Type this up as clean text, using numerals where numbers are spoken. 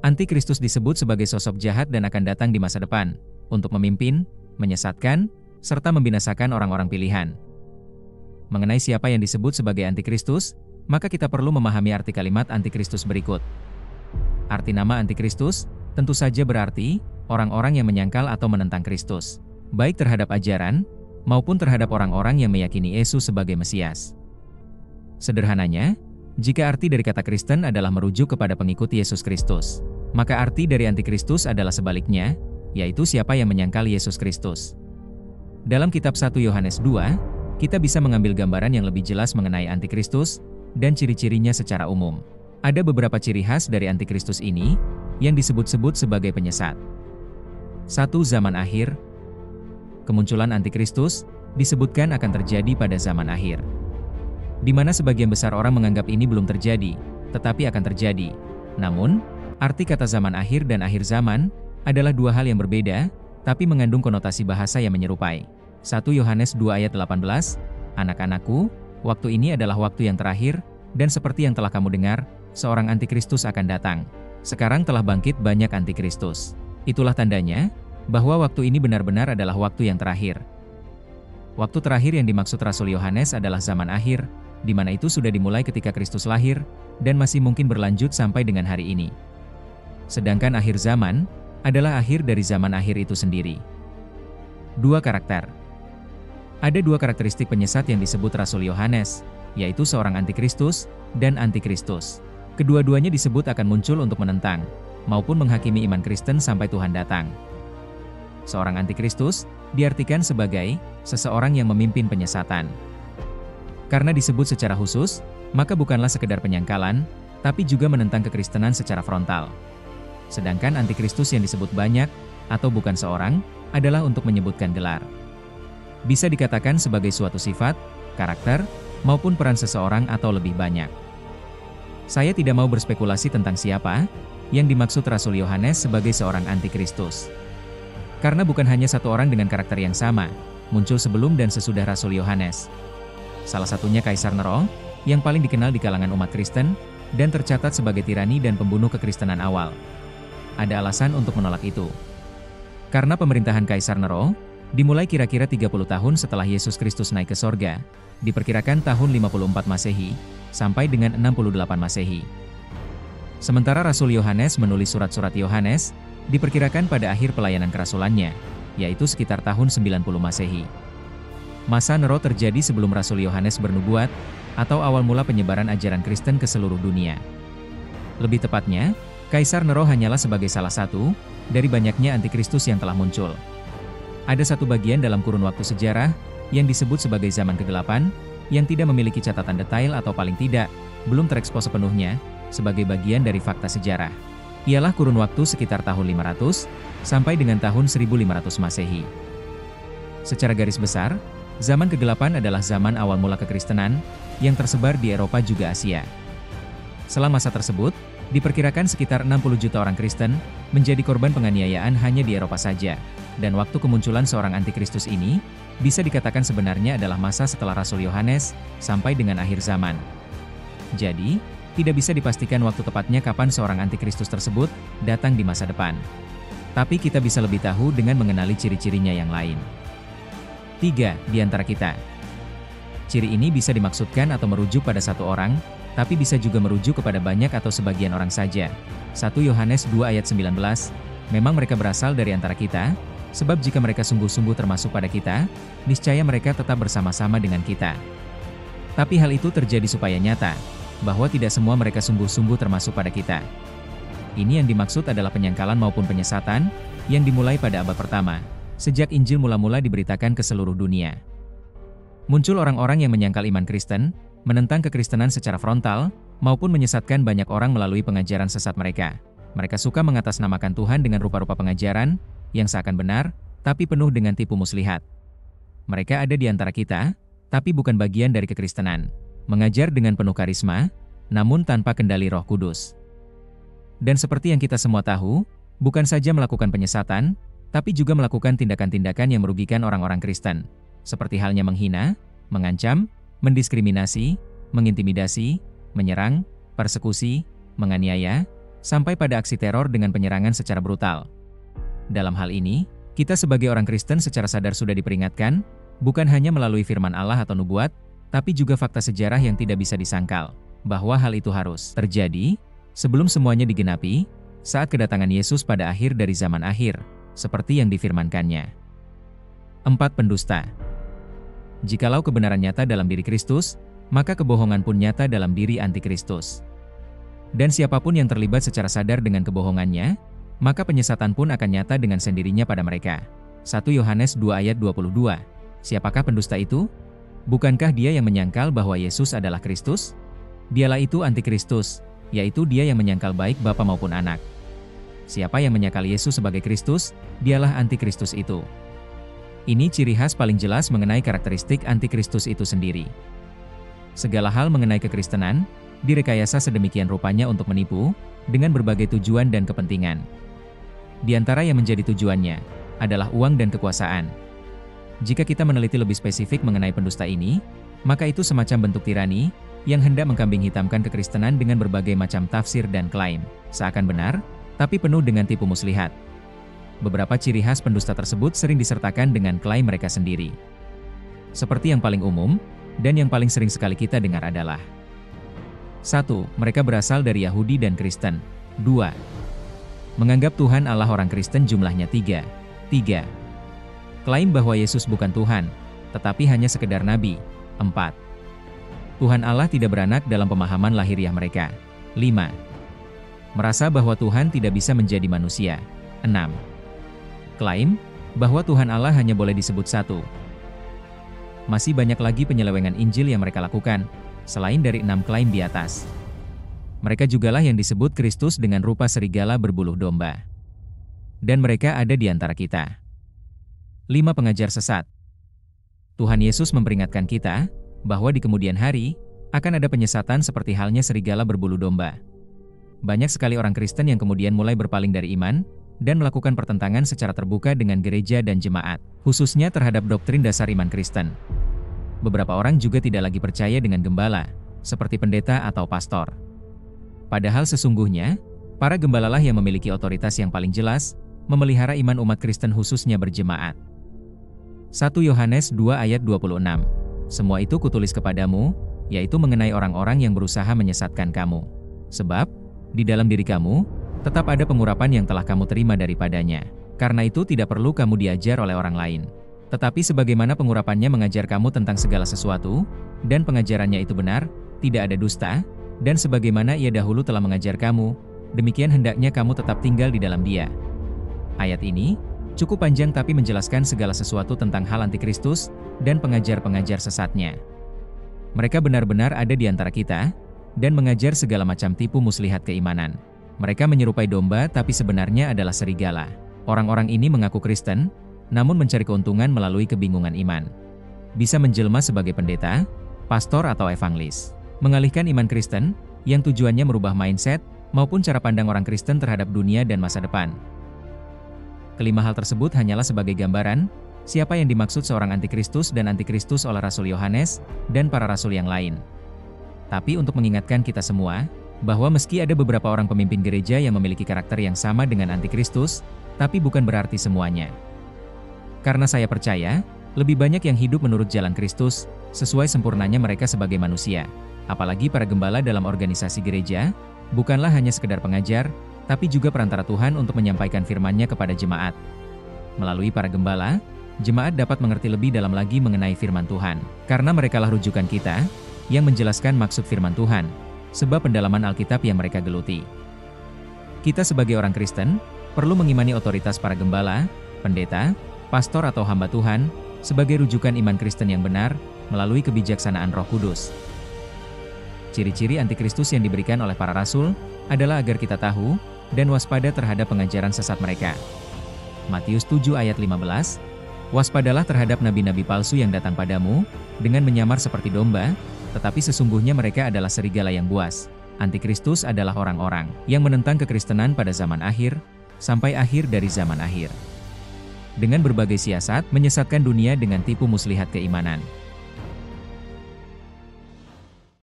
Antikristus disebut sebagai sosok jahat dan akan datang di masa depan, untuk memimpin, menyesatkan, serta membinasakan orang-orang pilihan. Mengenai siapa yang disebut sebagai Antikristus, maka kita perlu memahami arti kalimat Antikristus berikut. Arti nama Antikristus, tentu saja berarti, orang-orang yang menyangkal atau menentang Kristus, baik terhadap ajaran, maupun terhadap orang-orang yang meyakini Yesus sebagai Mesias. Sederhananya, jika arti dari kata Kristen adalah merujuk kepada pengikut Yesus Kristus, maka arti dari Antikristus adalah sebaliknya, yaitu siapa yang menyangkal Yesus Kristus. Dalam kitab 1 Yohanes 2, kita bisa mengambil gambaran yang lebih jelas mengenai Antikristus dan ciri-cirinya secara umum. Ada beberapa ciri khas dari Antikristus ini yang disebut-sebut sebagai penyesat. 1. Zaman akhir. Kemunculan Antikristus disebutkan akan terjadi pada zaman akhir, di mana sebagian besar orang menganggap ini belum terjadi, tetapi akan terjadi. Namun, arti kata zaman akhir dan akhir zaman adalah dua hal yang berbeda, tapi mengandung konotasi bahasa yang menyerupai. 1 Yohanes 2 ayat 18, Anak-anakku, waktu ini adalah waktu yang terakhir, dan seperti yang telah kamu dengar, seorang Antikristus akan datang. Sekarang telah bangkit banyak Antikristus. Itulah tandanya, bahwa waktu ini benar-benar adalah waktu yang terakhir. Waktu terakhir yang dimaksud Rasul Yohanes adalah zaman akhir, di mana itu sudah dimulai ketika Kristus lahir, dan masih mungkin berlanjut sampai dengan hari ini. Sedangkan akhir zaman, adalah akhir dari zaman akhir itu sendiri. 2 karakter. Ada 2 karakteristik penyesat yang disebut Rasul Yohanes, yaitu seorang Antikristus, dan Antikristus. Kedua-duanya disebut akan muncul untuk menentang, maupun menghakimi iman Kristen sampai Tuhan datang. Seorang Antikristus, diartikan sebagai, seseorang yang memimpin penyesatan. Karena disebut secara khusus, maka bukanlah sekedar penyangkalan, tapi juga menentang kekristenan secara frontal. Sedangkan Antikristus yang disebut banyak, atau bukan seorang, adalah untuk menyebutkan gelar. Bisa dikatakan sebagai suatu sifat, karakter, maupun peran seseorang atau lebih banyak. Saya tidak mau berspekulasi tentang siapa yang dimaksud Rasul Yohanes sebagai seorang Antikristus. Karena bukan hanya satu orang dengan karakter yang sama, muncul sebelum dan sesudah Rasul Yohanes. Salah satunya Kaisar Nero, yang paling dikenal di kalangan umat Kristen, dan tercatat sebagai tirani dan pembunuh kekristenan awal. Ada alasan untuk menolak itu. Karena pemerintahan Kaisar Nero, dimulai kira-kira 30 tahun setelah Yesus Kristus naik ke sorga, diperkirakan tahun 54 Masehi, sampai dengan 68 Masehi. Sementara Rasul Yohanes menulis surat-surat Yohanes, diperkirakan pada akhir pelayanan kerasulannya, yaitu sekitar tahun 90 Masehi. Masa Nero terjadi sebelum Rasul Yohanes bernubuat, atau awal mula penyebaran ajaran Kristen ke seluruh dunia. Lebih tepatnya, Kaisar Nero hanyalah sebagai salah satu dari banyaknya Antikristus yang telah muncul. Ada satu bagian dalam kurun waktu sejarah yang disebut sebagai zaman kegelapan, yang tidak memiliki catatan detail atau paling tidak, belum terekspos sepenuhnya, sebagai bagian dari fakta sejarah. Ialah kurun waktu sekitar tahun 500, sampai dengan tahun 1500 Masehi. Secara garis besar, zaman kegelapan adalah zaman awal mula kekristenan, yang tersebar di Eropa juga Asia. Selama masa tersebut, diperkirakan sekitar 60 juta orang Kristen, menjadi korban penganiayaan hanya di Eropa saja, dan waktu kemunculan seorang Antikristus ini, bisa dikatakan sebenarnya adalah masa setelah Rasul Yohanes, sampai dengan akhir zaman. Jadi, tidak bisa dipastikan waktu tepatnya kapan seorang Antikristus tersebut, datang di masa depan. Tapi kita bisa lebih tahu dengan mengenali ciri-cirinya yang lain. 3. Di antara kita. Ciri ini bisa dimaksudkan atau merujuk pada satu orang, tapi bisa juga merujuk kepada banyak atau sebagian orang saja. 1 Yohanes 2 ayat 19, memang mereka berasal dari antara kita, sebab jika mereka sungguh-sungguh termasuk pada kita, niscaya mereka tetap bersama-sama dengan kita. Tapi hal itu terjadi supaya nyata, bahwa tidak semua mereka sungguh-sungguh termasuk pada kita. Ini yang dimaksud adalah penyangkalan maupun penyesatan, yang dimulai pada abad pertama, sejak Injil mula-mula diberitakan ke seluruh dunia. Muncul orang-orang yang menyangkal iman Kristen, menentang kekristenan secara frontal, maupun menyesatkan banyak orang melalui pengajaran sesat mereka. Mereka suka mengatasnamakan Tuhan dengan rupa-rupa pengajaran, yang seakan benar, tapi penuh dengan tipu muslihat. Mereka ada di antara kita, tapi bukan bagian dari kekristenan. Mengajar dengan penuh karisma, namun tanpa kendali Roh Kudus. Dan seperti yang kita semua tahu, bukan saja melakukan penyesatan, tapi juga melakukan tindakan-tindakan yang merugikan orang-orang Kristen, seperti halnya menghina, mengancam, mendiskriminasi, mengintimidasi, menyerang, persekusi, menganiaya, sampai pada aksi teror dengan penyerangan secara brutal. Dalam hal ini, kita sebagai orang Kristen secara sadar sudah diperingatkan, bukan hanya melalui firman Allah atau nubuat, tapi juga fakta sejarah yang tidak bisa disangkal, bahwa hal itu harus terjadi sebelum semuanya digenapi, saat kedatangan Yesus pada akhir dari zaman akhir, seperti yang difirmankannya. 4. Pendusta. Jikalau kebenaran nyata dalam diri Kristus, maka kebohongan pun nyata dalam diri antikristus. Dan siapapun yang terlibat secara sadar dengan kebohongannya, maka penyesatan pun akan nyata dengan sendirinya pada mereka. 1 Yohanes 2 ayat 22. Siapakah pendusta itu? Bukankah dia yang menyangkal bahwa Yesus adalah Kristus? Dialah itu antikristus, yaitu dia yang menyangkal baik Bapa maupun Anak. Siapa yang menyangkal Yesus sebagai Kristus, dialah antikristus itu. Ini ciri khas paling jelas mengenai karakteristik antikristus itu sendiri. Segala hal mengenai kekristenan direkayasa sedemikian rupanya untuk menipu, dengan berbagai tujuan dan kepentingan. Di antara yang menjadi tujuannya adalah uang dan kekuasaan. Jika kita meneliti lebih spesifik mengenai pendusta ini, maka itu semacam bentuk tirani yang hendak mengkambing hitamkan kekristenan dengan berbagai macam tafsir dan klaim, seakan benar, tapi penuh dengan tipu muslihat. Beberapa ciri khas pendusta tersebut sering disertakan dengan klaim mereka sendiri. Seperti yang paling umum, dan yang paling sering sekali kita dengar adalah 1. Mereka berasal dari Yahudi dan Kristen. 2. Menganggap Tuhan Allah orang Kristen jumlahnya 3. Klaim bahwa Yesus bukan Tuhan, tetapi hanya sekedar nabi. 4. Tuhan Allah tidak beranak dalam pemahaman lahiriah mereka. 5. Merasa bahwa Tuhan tidak bisa menjadi manusia. 6. Klaim bahwa Tuhan Allah hanya boleh disebut satu. Masih banyak lagi penyelewengan Injil yang mereka lakukan, selain dari 6 klaim di atas. Mereka jugalah yang disebut Kristus dengan rupa serigala berbuluh domba. Dan mereka ada di antara kita. 5. Pengajar sesat. Tuhan Yesus memperingatkan kita, bahwa di kemudian hari, akan ada penyesatan seperti halnya serigala berbulu domba. Banyak sekali orang Kristen yang kemudian mulai berpaling dari iman, dan melakukan pertentangan secara terbuka dengan gereja dan jemaat, khususnya terhadap doktrin dasar iman Kristen. Beberapa orang juga tidak lagi percaya dengan gembala, seperti pendeta atau pastor. Padahal sesungguhnya, para gembalalah yang memiliki otoritas yang paling jelas, memelihara iman umat Kristen khususnya berjemaat. 1 Yohanes 2 ayat 26. Semua itu kutulis kepadamu, yaitu mengenai orang-orang yang berusaha menyesatkan kamu. Sebab, di dalam diri kamu, tetap ada pengurapan yang telah kamu terima daripadanya. Karena itu tidak perlu kamu diajar oleh orang lain. Tetapi sebagaimana pengurapannya mengajar kamu tentang segala sesuatu, dan pengajarannya itu benar, tidak ada dusta, dan sebagaimana ia dahulu telah mengajar kamu, demikian hendaknya kamu tetap tinggal di dalam dia. Ayat ini cukup panjang tapi menjelaskan segala sesuatu tentang hal antikristus, dan pengajar-pengajar sesatnya. Mereka benar-benar ada di antara kita, dan mengajar segala macam tipu muslihat keimanan. Mereka menyerupai domba tapi sebenarnya adalah serigala. Orang-orang ini mengaku Kristen, namun mencari keuntungan melalui kebingungan iman. Bisa menjelma sebagai pendeta, pastor atau evangelis. Mengalihkan iman Kristen, yang tujuannya merubah mindset, maupun cara pandang orang Kristen terhadap dunia dan masa depan. Kelima hal tersebut hanyalah sebagai gambaran, siapa yang dimaksud seorang antikristus dan antikristus oleh Rasul Yohanes, dan para rasul yang lain. Tapi untuk mengingatkan kita semua, bahwa meski ada beberapa orang pemimpin gereja yang memiliki karakter yang sama dengan antikristus, tapi bukan berarti semuanya. Karena saya percaya, lebih banyak yang hidup menurut jalan Kristus, sesuai sempurnanya mereka sebagai manusia. Apalagi para gembala dalam organisasi gereja, bukanlah hanya sekedar pengajar, tapi juga perantara Tuhan untuk menyampaikan firman-Nya kepada jemaat. Melalui para gembala, jemaat dapat mengerti lebih dalam lagi mengenai firman Tuhan. Karena merekalah rujukan kita, yang menjelaskan maksud firman Tuhan, sebab pendalaman Alkitab yang mereka geluti. Kita sebagai orang Kristen, perlu mengimani otoritas para gembala, pendeta, pastor atau hamba Tuhan, sebagai rujukan iman Kristen yang benar, melalui kebijaksanaan Roh Kudus. Ciri-ciri antikristus yang diberikan oleh para rasul, adalah agar kita tahu, dan waspada terhadap pengajaran sesat mereka. Matius 7 ayat 15, waspadalah terhadap nabi-nabi palsu yang datang padamu, dengan menyamar seperti domba, tetapi sesungguhnya mereka adalah serigala yang buas. Antikristus adalah orang-orang yang menentang kekristenan pada zaman akhir, sampai akhir dari zaman akhir. Dengan berbagai siasat, menyesatkan dunia dengan tipu muslihat keimanan.